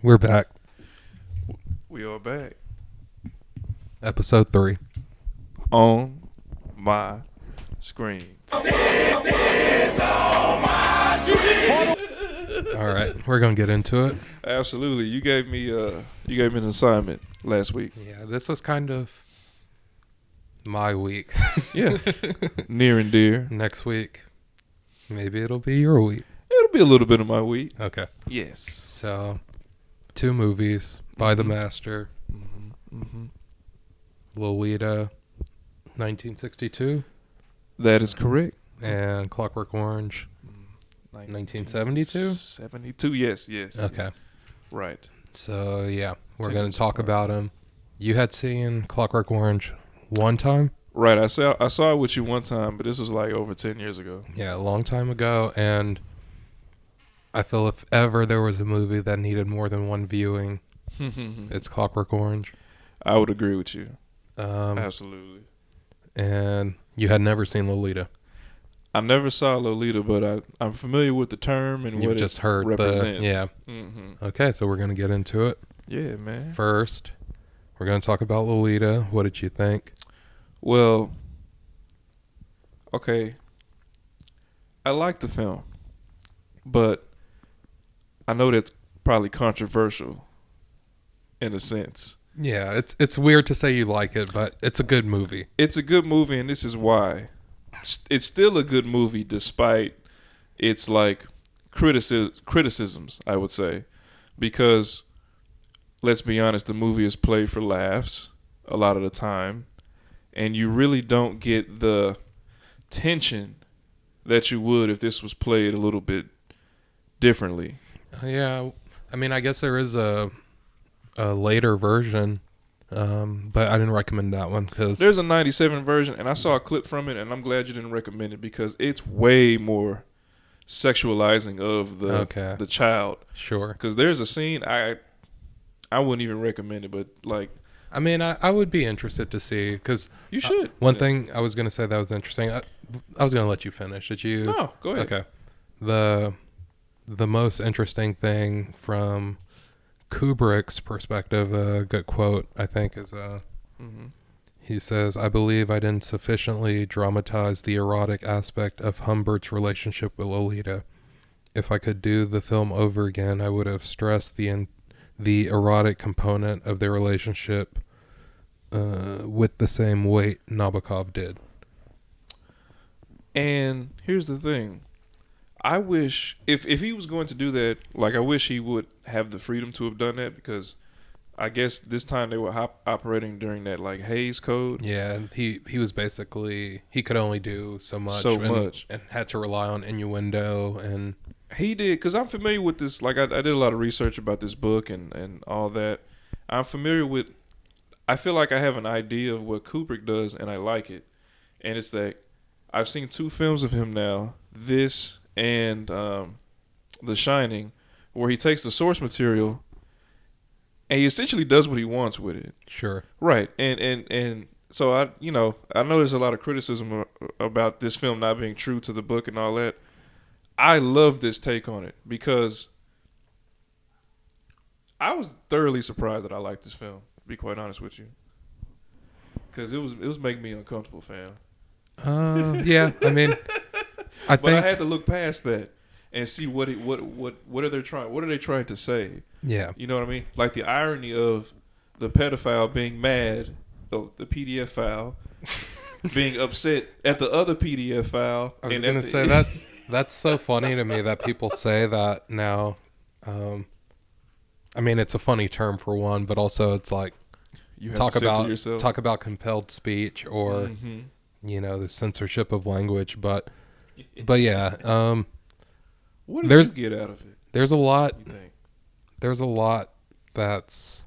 We're back. We are back Episode 3. on my screen. All right, we're going to get into it. Absolutely. You gave me an assignment last week. Yeah, this was kind of my week. Yeah. Near and dear. Next week, maybe it'll be your week. It'll be a little bit of my week. Okay. Yes. So, 2 movies by the master. Lolita, 1962. That is correct. And Clockwork Orange, 1972? 72, yes. Okay. Right. So, yeah, we're 10 going years to talk apart. about them. You had seen Clockwork Orange one time? Right. I saw it with you one time, but this was like over 10 years ago. Yeah, a long time ago, and I feel if ever there was a movie that needed more than one viewing, it's Clockwork Orange. I would agree with you. Um, Absolutely. and you had never seen Lolita. I never saw Lolita, but I'm familiar with the term and You've what just it heard represents. yeah. Okay, so we're going to get into it. Yeah, man. First, we're going to talk about Lolita. What did you think? Well, okay. I like the film, but I know that's probably controversial in a sense. Yeah, it's weird to say you like it, but it's a good movie. It's a good movie, and this is why. It's still a good movie despite its like criticisms, I would say, because let's be honest, the movie is played for laughs a lot of the time, and you really don't get the tension that you would if this was played a little bit differently. Yeah, I mean, I guess there is a later version, but I didn't recommend that one because There's a 97 version, and I saw a clip from it, and I'm glad you didn't recommend it because it's way more sexualizing of the child. Sure. Because there's a scene, I wouldn't even recommend it, but like, I mean, I would be interested to see because you should. One thing I was going to say that was interesting. I was going to let you finish. Did you? No, go ahead. Okay. The most interesting thing from Kubrick's perspective, a good quote I think is he says, "I believe I didn't sufficiently dramatize the erotic aspect of Humbert's relationship with Lolita. If I could do the film over again, I would have stressed the erotic component of their relationship with the same weight Nabokov did." And here's the thing. I wish, if he was going to do that, like, I wish he would have the freedom to have done that, because I guess this time they were operating during that, like, Hays Code. Yeah, he was basically, he could only do so much. And had to rely on innuendo. And he did, because I'm familiar with this, like, I did a lot of research about this book and all that. I'm familiar with, I feel like I have an idea of what Kubrick does, and I like it. And it's that I've seen 2 films of him now, this and The Shining, where he takes the source material and he essentially does what he wants with it. Sure. Right. And so I know there's a lot of criticism about this film not being true to the book and all that. I love this take on it because I was thoroughly surprised that I liked this film, to be quite honest with you. Because it was making me uncomfortable, fam. Yeah, I mean, I had to look past that and see what are they trying to say. Yeah, you know what I mean. Like the irony of the pedophile being mad, the PDF file being upset at the other PDF file. I was gonna say that's so funny to me that people say that now. I mean, it's a funny term for one, but also it's like you have to censor yourself. Talk about compelled speech or the censorship of language, but yeah. What did you get out of it? There's a lot. You think? There's a lot that's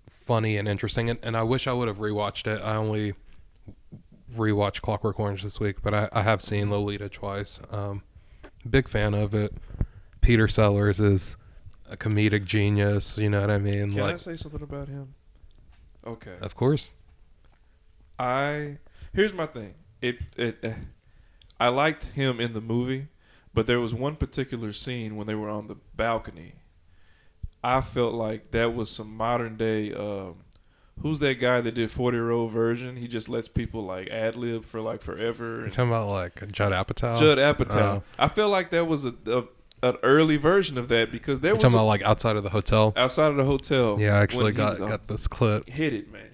funny and interesting, and I wish I would have rewatched it. I only rewatched Clockwork Orange this week, but I have seen Lolita twice. Big fan of it. Peter Sellers is a comedic genius. You know what I mean? Can I say something about him? Okay. Of course. Here's my thing. I liked him in the movie, but there was one particular scene when they were on the balcony, I felt like that was some modern day. Who's that guy that did 40-year-old version? He just lets people like ad lib for like forever. You're talking about like Judd Apatow? Judd Apatow. I feel like that was an early version of that because there You're was talking about like outside of the hotel? outside of the hotel. Yeah, I actually got this clip. Hit it, man.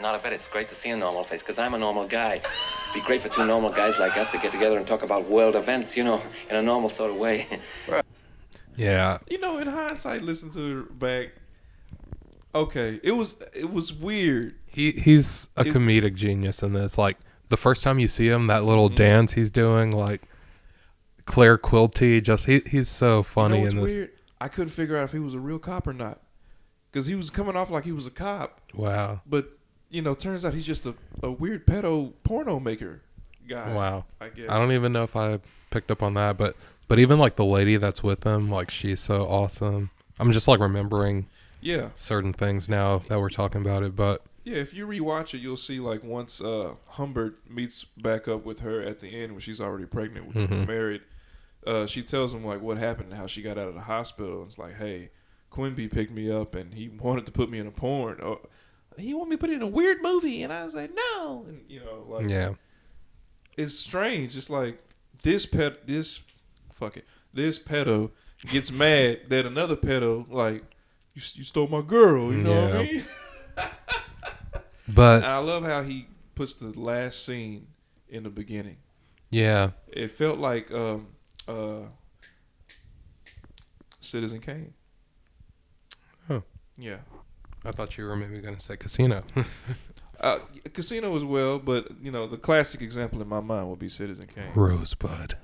Not a vet. It's great to see a normal face because I'm a normal guy. It'd be great for two normal guys like us to get together and talk about world events, in a normal sort of way. Yeah. In hindsight, listen to it back. Okay, it was weird. He's a comedic genius in this. Like the first time you see him, that little dance he's doing, like Claire Quilty, he's so funny in this. Weird? I couldn't figure out if he was a real cop or not because he was coming off like he was a cop. Wow. But turns out he's just a weird pedo porno maker guy. Wow. I guess. I don't even know if I picked up on that, but even like the lady that's with him, like she's so awesome. I'm just like remembering certain things now that we're talking about it, but yeah, if you rewatch it, you'll see like once Humbert meets back up with her at the end when she's already pregnant with married, she tells him like what happened, how she got out of the hospital. It's like, hey, Quimby picked me up and he wanted to put me in a porn. Or, he wanted me to put it in a weird movie, and I was like, no. And it's strange. It's like this pedo gets mad that another pedo like you stole my girl. You know what I mean? But and I love how he puts the last scene in the beginning. Yeah, it felt like Citizen Kane. Huh. Yeah. I thought you were maybe going to say Casino. Casino as well, but the classic example in my mind would be Citizen Kane. Rosebud.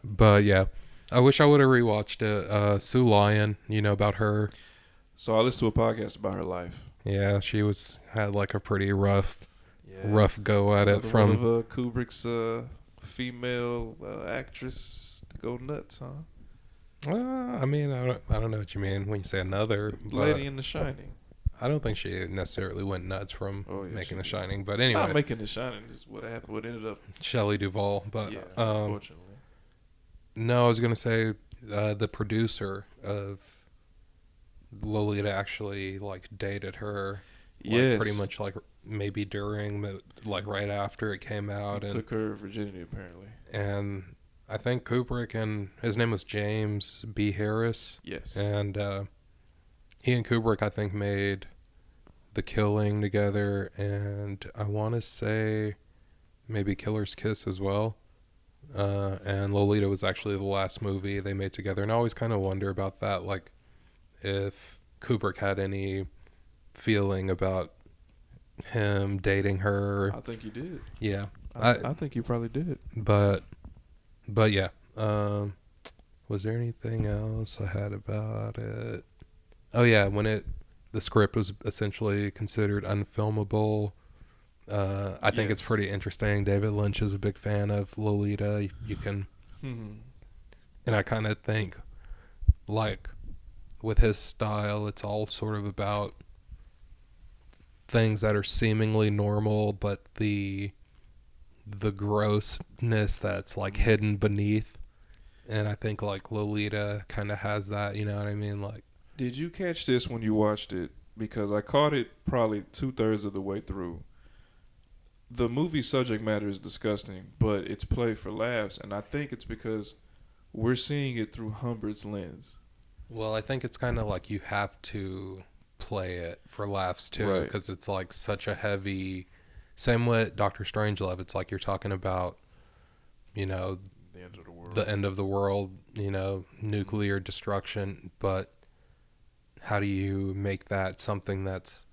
But yeah, I wish I would have rewatched it. Sue Lyon, about her. So I listened to a podcast about her life. Yeah, she had like a pretty rough go at it from one of Kubrick's female actress to go nuts, huh? I mean, I don't know what you mean when you say another. Lady in The Shining. I don't think she necessarily went nuts from making The Shining, but anyway. Not making The Shining is what happened. What ended up. Shelley Duvall, but unfortunately. No, I was gonna say the producer of Lolita actually like dated her. Yes. Pretty much like maybe during, like right after it came out. And took her virginity apparently. And I think Kubrick and his name was James B. Harris. Yes. And he and Kubrick I think made The Killing together, and I want to say maybe Killer's Kiss as well. And Lolita was actually the last movie they made together, and I always kind of wonder about that, like if Kubrick had any feeling about him dating her. I think he did. Yeah, I think he probably did. But yeah, was there anything else I had about it? Oh yeah, when the script was essentially considered unfilmable. I think it's pretty interesting. David Lynch is a big fan of Lolita. You can, and I kind of think, like, with his style, it's all sort of about things that are seemingly normal, but the grossness that's like hidden beneath. And I think like Lolita kind of has that. You know what I mean? Like, did you catch this when you watched it? Because I caught it probably 2/3 of the way through. The movie subject matter is disgusting, but it's played for laughs, and I think it's because we're seeing it through Humbert's lens. Well, I think it's kind of like you have to play it for laughs too, because it's like such a heavy. Same with Dr. Strangelove. It's like you're talking about, the end of the world. The end of the world, nuclear destruction, but how do you make that something that's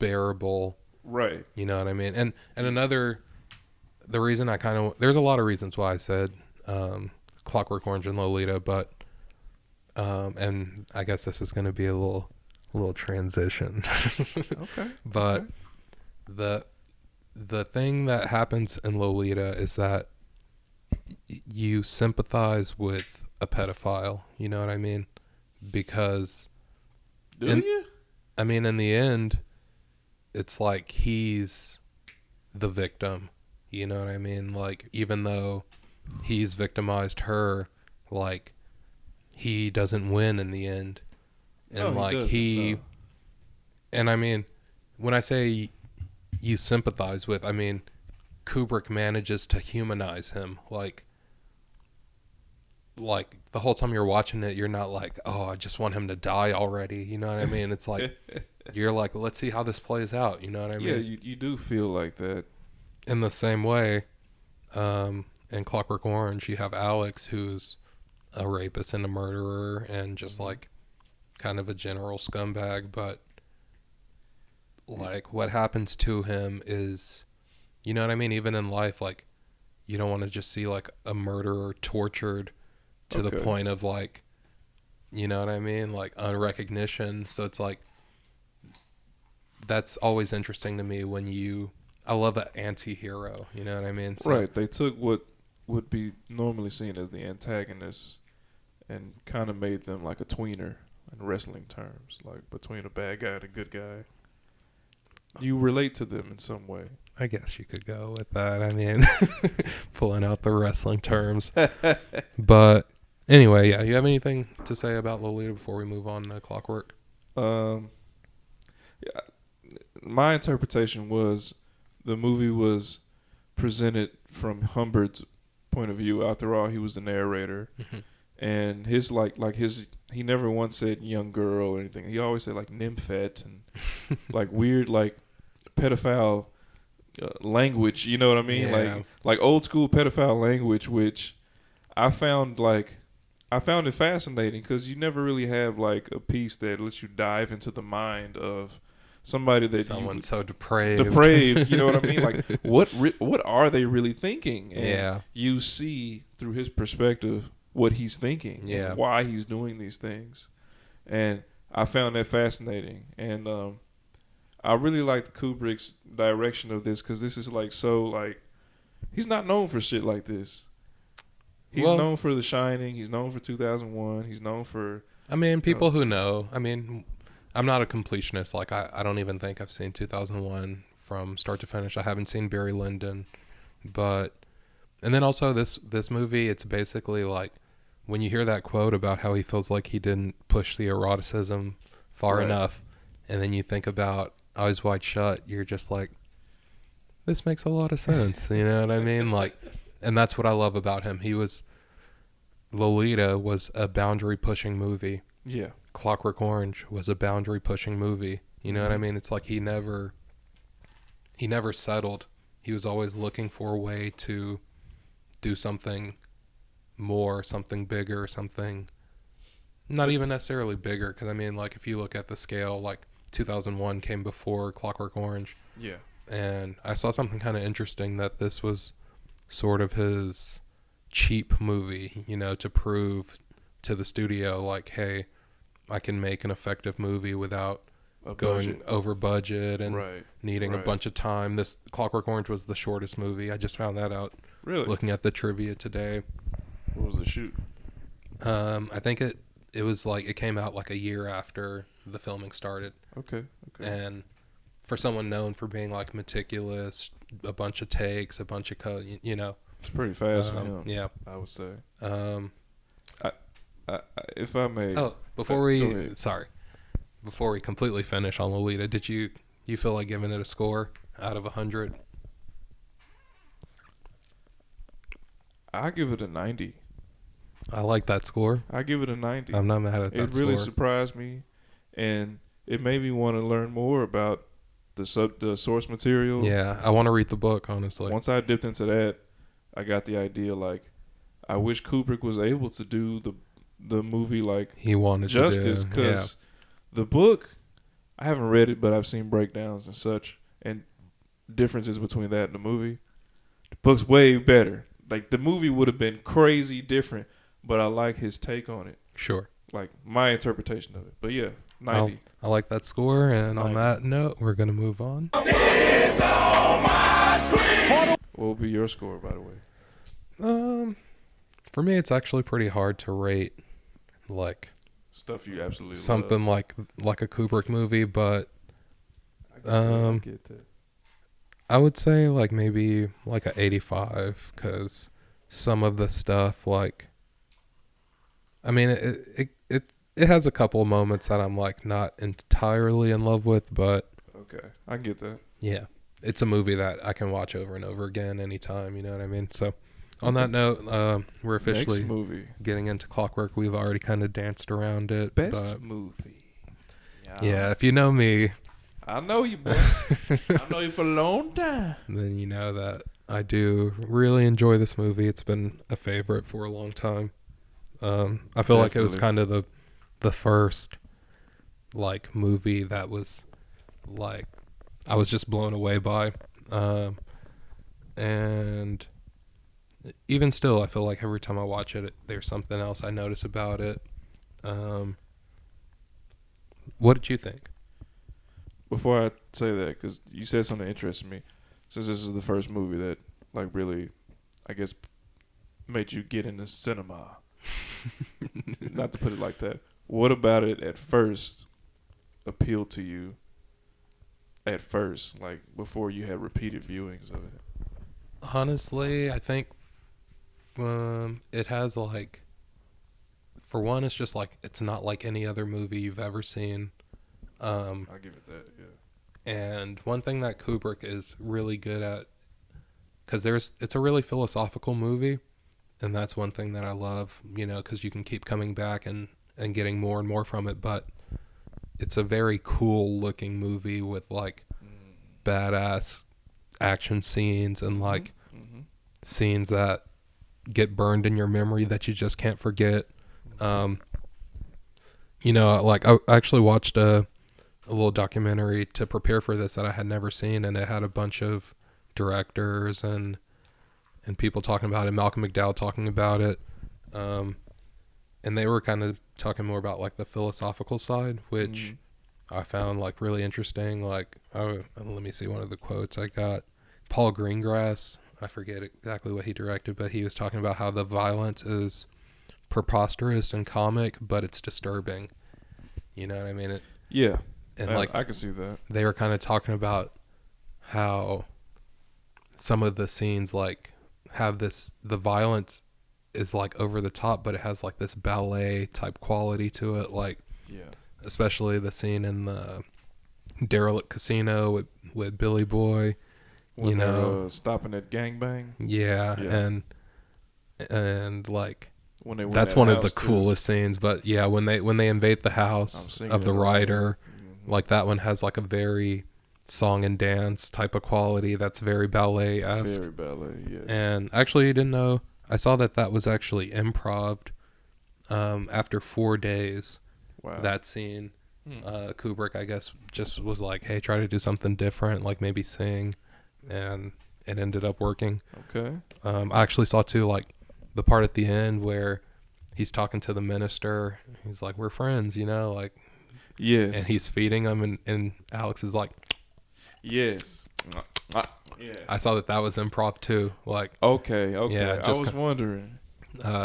bearable? Right. You know what I mean? And the reason there's a lot of reasons why I said Clockwork Orange and Lolita, but and I guess this is going to be a little transition. Okay. But the thing that happens in Lolita is that you sympathize with a pedophile, you know what I mean? Because in the end, it's like he's the victim, you know what I mean? Like, even though he's victimized her, like, he doesn't win in the end. And No, like he doesn't, no. and I mean, when I say you sympathize with, I mean Kubrick manages to humanize him. Like the whole time you're watching it, you're not like, oh, I just want him to die already. You know what I mean? It's like you're like, let's see how this plays out. You know what I mean? Yeah, you do feel like that. In the same way, in Clockwork Orange, you have Alex, who's a rapist and a murderer, and just like kind of a general scumbag. But like what happens to him is, you know what I mean? Even in life, like you don't want to just see like a murderer tortured to the Okay. point of like, you know what I mean? Like unrecognition. So it's like, that's always interesting to me when I love an anti-hero, you know what I mean? So, Right. They took what would be normally seen as the antagonist and kind of made them like a tweener in wrestling terms, like between a bad guy and a good guy. You relate to them in some way. I guess you could go with that. I mean, pulling out the wrestling terms. But anyway, yeah, you have anything to say about Lolita before we move on to Clockwork? Yeah, my interpretation was the movie was presented from Humbert's point of view. After all, he was the narrator, and his he never once said young girl or anything. He always said like nymphette and like weird like pedophile language. You know what I mean? Yeah. Like old school pedophile language, which I found it fascinating because you never really have like a piece that lets you dive into the mind of somebody that Someone so depraved. you know what I mean? Like what are they really thinking? And Yeah. you see through his perspective what he's thinking, Yeah, and why he's doing these things, and I found that fascinating. And I really liked Kubrick's direction of this because this is like so like he's not known for shit like this. He's known for The Shining. He's known for 2001. He's known for. I mean, people who know. I mean, I'm not a completionist. Like, I don't even think I've seen 2001 from start to finish. I haven't seen Barry Lyndon. But, and then also this movie, it's basically like, when you hear that quote about how he feels like he didn't push the eroticism far enough, and then you think about Eyes Wide Shut, you're just like, this makes a lot of sense. You know what I mean? Like, and that's what I love about him. Lolita was a boundary pushing movie. Yeah. Clockwork Orange was a boundary pushing movie. You know what I mean? It's like he never settled. He was always looking for a way to do something more, something bigger, something not even necessarily bigger. Because I mean, like if you look at the scale, like 2001 came before Clockwork Orange. Yeah. And I saw something kind of interesting that this was sort of his cheap movie, you know, to prove to the studio like, hey, I can make an effective movie without going over budget and needing a bunch of time. This Clockwork Orange was the shortest movie. I just found that out looking at the trivia today. What was the shoot? I think it was like it came out like a year after the filming started. Okay. And for someone known for being like meticulous, a bunch of takes, a bunch of code, you know. It's pretty fast for him. Yeah, I would say. If I may. Oh, before we completely finish on Lolita, did you feel like giving it a score out of 100? I give it a 90. I like that score. I give it a 90. I'm not mad at that It really score. surprised me, and it made me want to learn more about the source material. Yeah, I want to read the book, honestly. Once I dipped into that, I got the idea like I wish Kubrick was able to do the movie like he wanted justice, because the book, I haven't read it, but I've seen breakdowns and such and differences between that and the movie. The book's way better. Like the movie would have been crazy different, but I like his take on it. Sure. Like my interpretation of it. But yeah, 90. I like that score, and 90. On that note, we're going to move on. What will be your score, by the way? For me, it's actually pretty hard to rate, like stuff you absolutely something love. like a Kubrick movie, but I get that. I would say like maybe like a 85, because some of the stuff like I mean, it has a couple of moments that I'm like not entirely in love with, but Okay, I get that. yeah, it's a movie that I can watch over and over again anytime. You know what I mean? So, on Okay. that note, we're Next officially movie. getting into Clockwork. We've already kind of danced around it. Best but movie. yeah, if you know me, I know you, boy. I know you for a long time. then you know that I do really enjoy this movie. It's been a favorite for a long time. I feel like it was Definitely. kind of the first like movie that was like I was just blown away by, and even still, I feel like every time I watch it, there's something else I notice about it. Um, what did you think? Before I say that, because you said something that interested me, since this is the first movie that, like, really, I guess, made you get into cinema. Not to put it like that. What about it at first appealed to you at first, like, before you had repeated viewings of it? Honestly, I think it has like, for one, it's just like it's not like any other movie you've ever seen. I'll give it that, yeah. And one thing that Kubrick is really good at, because it's a really philosophical movie, and that's one thing that I love, you know, because you can keep coming back and getting more and more from it. But it's a very cool looking movie with like badass action scenes and like scenes that get burned in your memory that you just can't forget. You know, like I actually watched a little documentary to prepare for this that I had never seen, and it had a bunch of directors and people talking about it. Malcolm McDowell talking about it, and they were kind of talking more about like the philosophical side, which I found like really interesting. Like, oh, let me see one of the quotes I got. Paul Greengrass, I forget exactly what he directed, but he was talking about how the violence is preposterous and comic, but it's disturbing. You know what I mean? Yeah, And like I can see that. they were kind of talking about how some of the scenes like have the violence is like over the top, but it has like this ballet type quality to it. Like, Yeah. especially the scene in the derelict casino with Billy Boy. When you they're know, stopping at gangbang. yeah, Yeah. and like When they were in that's that one of the house, too. coolest scenes. But yeah, when they invade the I'm house singing of the it right writer, here. like that one has like a very song and dance type of quality that's very ballet-esque. Very ballet, yes. And actually, you didn't know, I saw that was actually improv'd after 4 days. Wow. That scene, Kubrick, I guess, just was like, hey, try to do something different, like maybe sing, and it ended up working. Okay. I actually saw too, like the part at the end where he's talking to the minister. He's like, we're friends, you know, like, Yes. and he's feeding him, and Alex is like, yes. Yeah. I saw that was improv too. Like, Okay. yeah, I was wondering.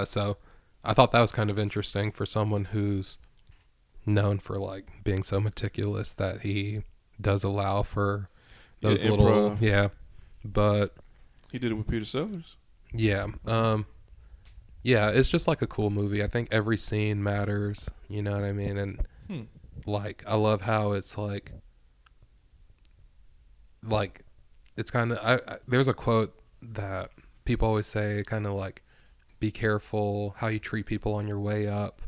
so I thought that was kind of interesting for someone who's known for like being so meticulous that he does allow for those Yeah, little, improv. but He did it with Peter Sellers. yeah, yeah, it's just like a cool movie. I think every scene matters, you know what I mean? And like, I love how it's like it's kind of, there's a quote that people always say, kind of like, be careful how you treat people on your way up,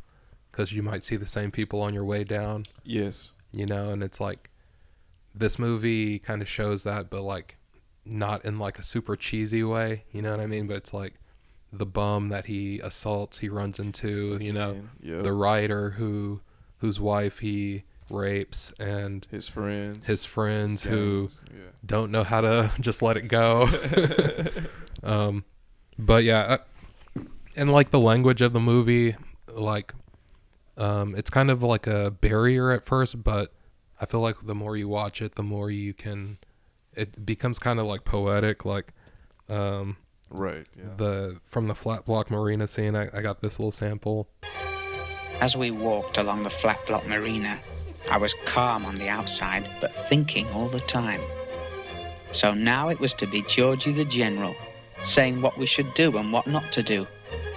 because you might see the same people on your way down. Yes. You know, and it's like, this movie kind of shows that, but like not in like a super cheesy way, you know what I mean? But it's like the bum that he assaults, he runs into, you know, Yep. the writer whose wife he rapes, and His friends. who gangs, yeah. don't know how to just let it go. But yeah, and like the language of the movie, like it's kind of like a barrier at first, but I feel like the more you watch it, the more you can, it becomes kind of like poetic. Like Right. Yeah. from the flat block marina scene, I got this little sample. As we walked along the flat block marina, I was calm on the outside, but thinking all the time. So now it was to be Georgie the General, saying what we should do and what not to do.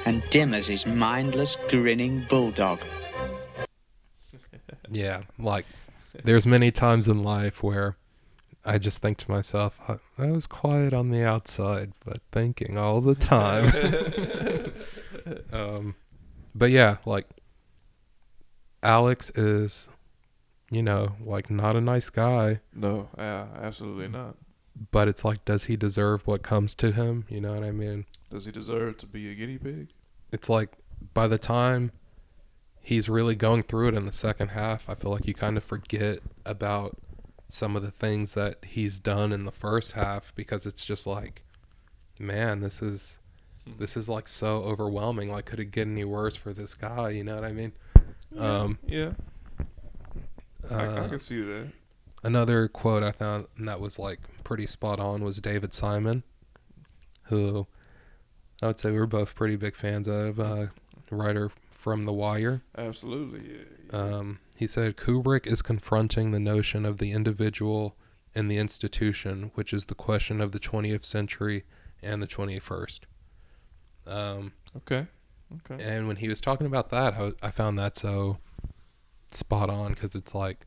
and dim as his mindless, grinning bulldog. Yeah, like there's many times in life where I just think to myself, I was quiet on the outside, but thinking all the time. But yeah, like Alex is, like not a nice guy, No, absolutely not. but it's like, does he deserve what comes to him? You know what I mean? Does he deserve to be a guinea pig? It's like by the time he's really going through it in the second half, I feel like you kind of forget about some of the things that he's done in the first half, because it's just like, man, this is like so overwhelming. Like, could it get any worse for this guy? You know what I mean? Yeah. I can see that. Another quote I found that was like pretty spot on was David Simon, who I would say we're both pretty big fans of, writer from The Wire. Absolutely, yeah. He said, Kubrick is confronting the notion of the individual and the institution, which is the question of the 20th century and the 21st. Okay. And when he was talking about that, I found that so spot on, because it's like,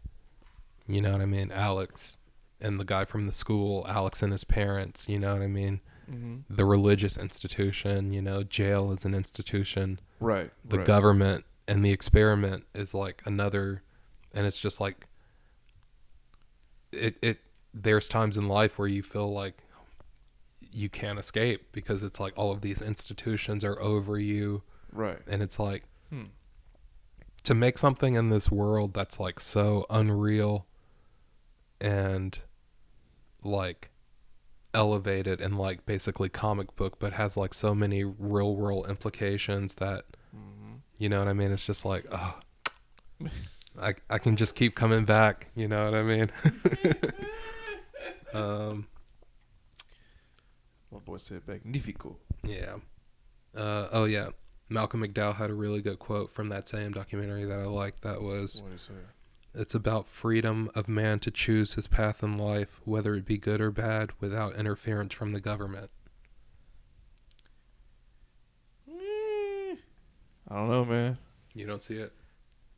you know what I mean? Alex and the guy from the school, Alex and his parents, you know what I mean? Mm-hmm. The religious institution, jail is an institution. Right. The government and the experiment is like another, and it's just like, there's times in life where you feel like you can't escape, because it's like all of these institutions are over you. Right. And it's like, to make something in this world that's like so unreal and like elevated and like basically comic book, but has like so many real world implications that, you know what I mean? It's just like, I can just keep coming back. You know what I mean? My boy said magnifico. Yeah. Oh yeah. Malcolm McDowell had a really good quote from that same documentary that I liked. That was, What did he say? it's about freedom of man to choose his path in life, whether it be good or bad, without interference from the government. I don't know, man. You don't see it?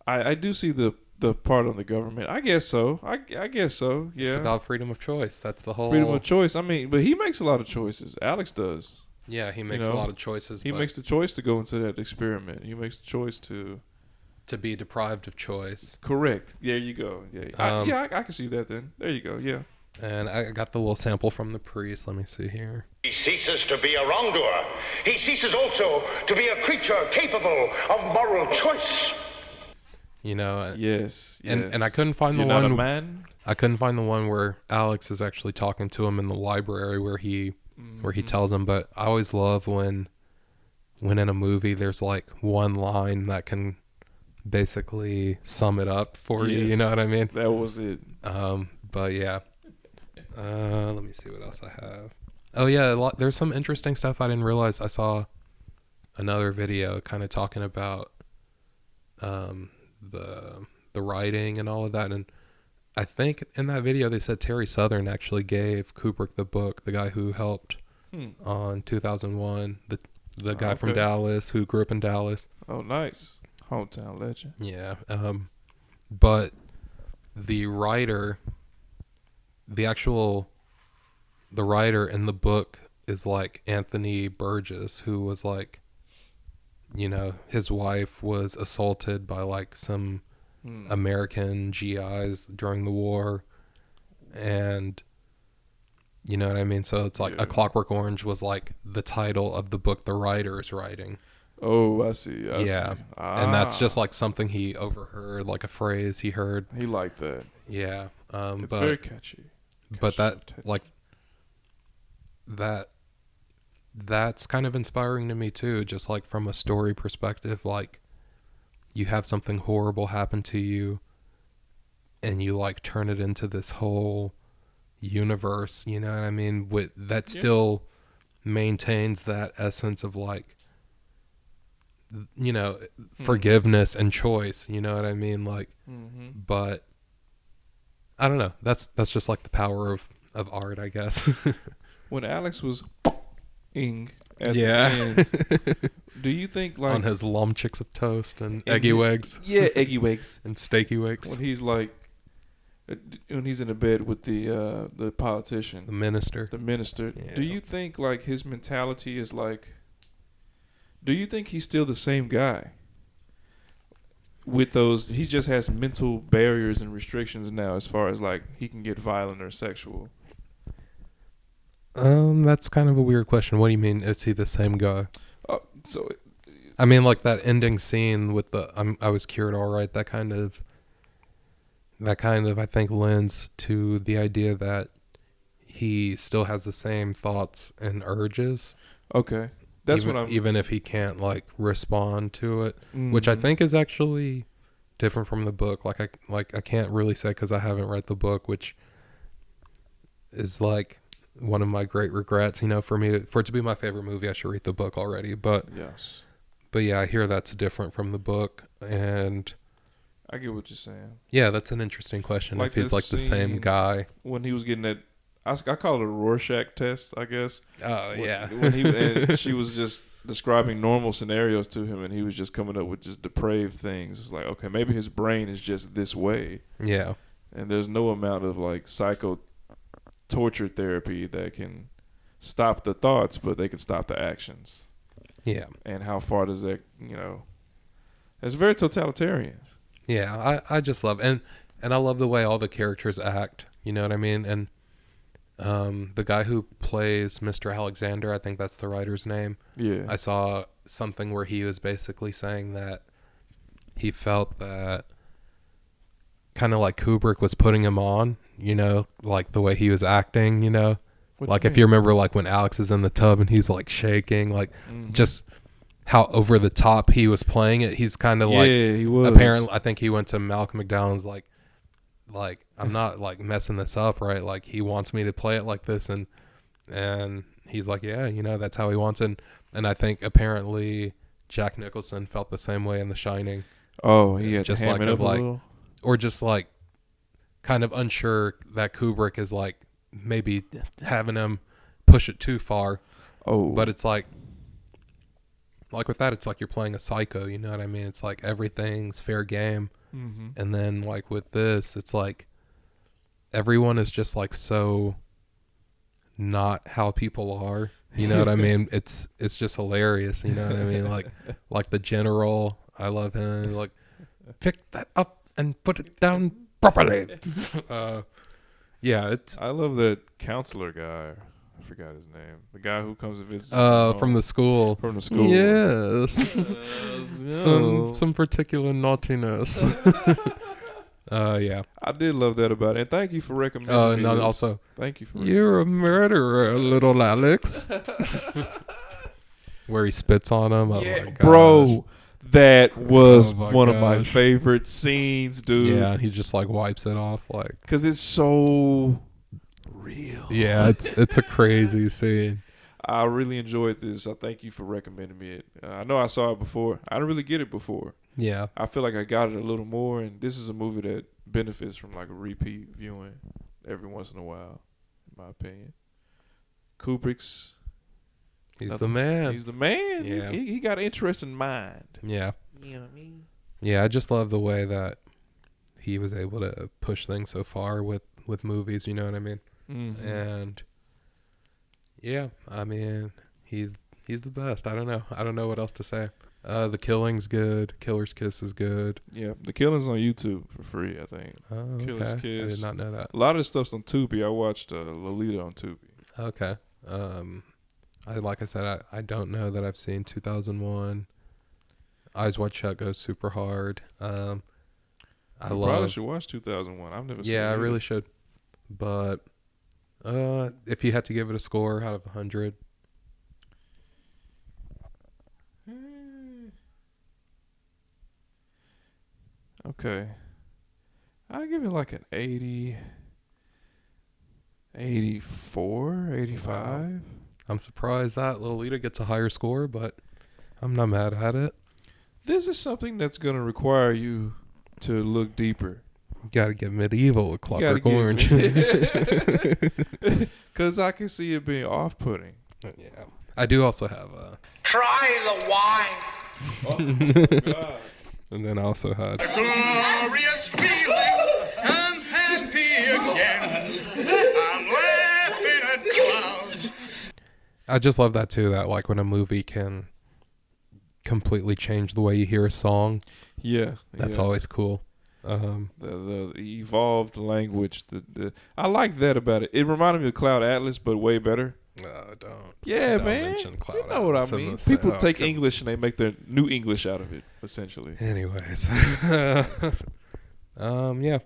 I do see the part on the government. I guess so. I guess so. Yeah. It's about freedom of choice. That's the whole freedom of choice. I mean, but he makes a lot of choices. Alex does. Yeah, he makes a lot of choices. He makes the choice to go into that experiment. He makes the choice to be deprived of choice. Correct. There you go. Yeah. I can see that then. There you go. Yeah. And I got the little sample from the priest. Let me see here. He ceases to be a wrongdoer. He ceases also to be a creature capable of moral choice. Yes. And I couldn't find You're the not one. a man? I couldn't find the one where Alex is actually talking to him in the library where he tells him. But I always love when in a movie there's like one line that can basically sum it up for you. You know what I mean? That was it. But yeah. Let me see what else I have. Oh yeah, there's some interesting stuff I didn't realize. I saw another video kind of talking about the writing and all of that, and I think in that video they said Terry Southern actually gave Kubrick the book, the guy who helped on 2001, the guy from Dallas who grew up in Dallas. Oh, nice. Hometown legend. Yeah. But the writer in the book is like Anthony Burgess, who was like, his wife was assaulted by like some American GIs during the war, and you know what I mean? So it's like A Clockwork Orange was like the title of the book the writer is writing. Oh, I see. I see. And that's just like something he overheard, like a phrase he heard. He liked that. Yeah. It's very catchy. But that's kind of inspiring to me too, just like from a story perspective. Like, you have something horrible happen to you and you like turn it into this whole universe, you know what I mean? Still maintains that essence of like, forgiveness and choice, you know what I mean? Like, but I don't know. That's just like the power of art, I guess. When Alex was ing at Yeah. the end. Do you think like on his lumchiks of toast and eggy wigs Yeah, eggy wigs. and steaky wigs. When he's like, when he's in the bed with the politician, The minister. the minister. Yeah. Do you think like his mentality is like? Do you think he's still the same guy? With those, he just has mental barriers and restrictions now, as far as like he can get violent or sexual. That's kind of a weird question. What do you mean? Is he the same guy? So, I mean, like that ending scene with the I was cured, all right. That kind of I think lends to the idea that he still has the same thoughts and urges. okay, that's even, what I'm. even if he can't like respond to it, which I think is actually different from the book. I can't really say because I haven't read the book, which is like one of my great regrets. You know, for it to be my favorite movie, I should read the book already. But Yes, yeah, I hear that's different from the book, and I get what you're saying. yeah, that's an interesting question. Like if he's this like the same scene guy. When he was getting that, I call it a Rorschach test, I guess. Oh When he and she was just describing normal scenarios to him, and he was just coming up with just depraved things. It was like, okay, maybe his brain is just this way, yeah, and there's no amount of like psycho torture therapy that can stop the thoughts, but they can stop the actions. yeah. And how far does that, it's very totalitarian. Yeah, I just love and I love the way all the characters act. You know what I mean? And the guy who plays Mr. Alexander, I think that's the writer's name. Yeah. I saw something where he was basically saying that he felt that kind of like Kubrick was putting him on, like the way he was acting, What like you if you remember like when Alex is in the tub and he's like shaking, like just how over the top he was playing it. He's kind of like, he was. apparently, I think he went to Malcolm McDowell's like I'm not like messing this up, right? Like he wants me to play it like this, and he's like, yeah, that's how he wants it. And I think apparently Jack Nicholson felt the same way in The Shining. Oh, he had just to ham like it of up a like, little. or just like kind of unsure that Kubrick is like maybe having him push it too far. Oh, But it's like with that, it's like you're playing a psycho, you know what I mean? It's like everything's fair game. mm-hmm. And then like with this, it's like everyone is just like so not how people are. You know what I mean? It's just hilarious, you know what I mean? Like the general, I love him. Like, pick that up and put it down properly. Yeah, it's I love that counselor guy. I forgot his name. The guy who comes and visits. from the school. From the school. Yes. Yo. some particular naughtiness. Yeah. I did love that about it. And thank you for recommending me And this. also, Thank you for you're a murderer, little Alex. Where he spits on him. Oh my gosh. bro. That was Oh my one of my gosh. favorite scenes, dude. Yeah, and he just like wipes it off, like. Because it's so real. Yeah, it's a crazy scene. I really enjoyed this. I thank you for recommending me it. I know I saw it before. I didn't really get it before. Yeah, I feel like I got it a little more, and this is a movie that benefits from like a repeat viewing every once in a while, in my opinion. Kubrick's. he's the man. He's the man. Yeah. He got an interesting mind. Yeah, You know what I mean? yeah. I just love the way that he was able to push things so far with movies. You know what I mean? Mm-hmm. And yeah, I mean he's the best. I don't know what else to say. The Killing's good. Killer's Kiss is good. Yeah, The Killing's on YouTube for free, I think. Oh, Killer's okay. I Kiss. did not know that. A lot of the stuff's on Tubi. I watched Lolita on Tubi. Okay. Like I said, I don't know that I've seen 2001. Eyes Wide Shut goes super hard. I Probably should watch 2001. I've never seen it. Yeah, I either. really should. But if you had to give it a score out of 100, Okay. I give it like an 80, 84, 85. I'm surprised that Lolita gets a higher score, but I'm not mad at it. This is something that's going to require you to look deeper. You gotta get medieval with You gotta Clockwork Orange. Because I can see it being off-putting. Yeah. I do also have Try the wine. and then I also had Glorious feeling. I'm happy again. I'm laughing at clouds. I just love that too, that like when a movie can completely change the way you hear a song. Yeah, That's always cool. The evolved language. I like that about it. It reminded me of Cloud Atlas, but way better. Don't. Yeah, don't man. mention Cloud You know what I Atlas in mean. this- People oh, take come- English and they make their new English out of it, essentially. Anyways, yeah,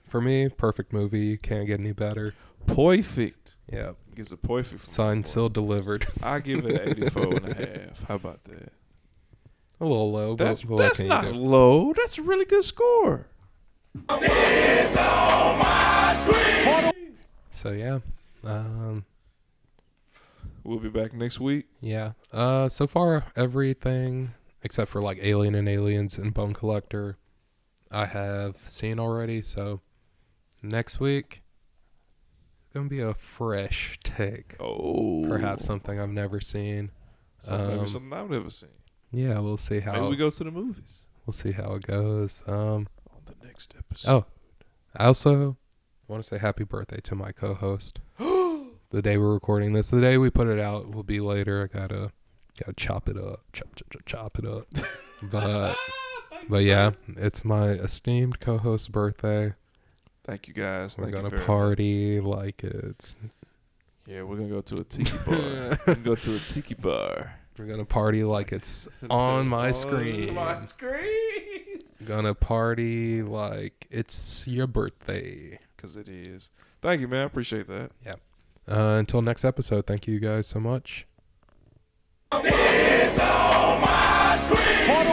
for me, perfect movie. Can't get any better. Perfect. Yeah, It's a perfect. signed, sealed, delivered. I give it 84.5. How about that? A little low, but That's what can you not do? low. That's a really good score. So yeah, We'll be back next week. yeah. So far everything except for like Alien and Aliens and Bone Collector, I have seen already. So next week, it's gonna be a fresh take. Oh, Perhaps something I've never seen. maybe something I've never seen. Yeah, we'll see how. Maybe we go to the movies We'll see how it goes. on the next episode. Oh, I also want to say happy birthday to my co-host. The day we're recording this, the day we put it out will be later. I gotta chop it up, chop it up. but yeah, it's my esteemed co-host's birthday. Thank you guys. We're Thank you gonna very party like it's. Yeah, we're gonna go to a tiki bar. We're gonna go to a tiki bar. We're gonna party like it's on my screen. On my screen. Gonna party like it's your birthday. Because it is. Thank you, man. I appreciate that. Yeah. Until next episode, thank you guys so much. It's on my screen.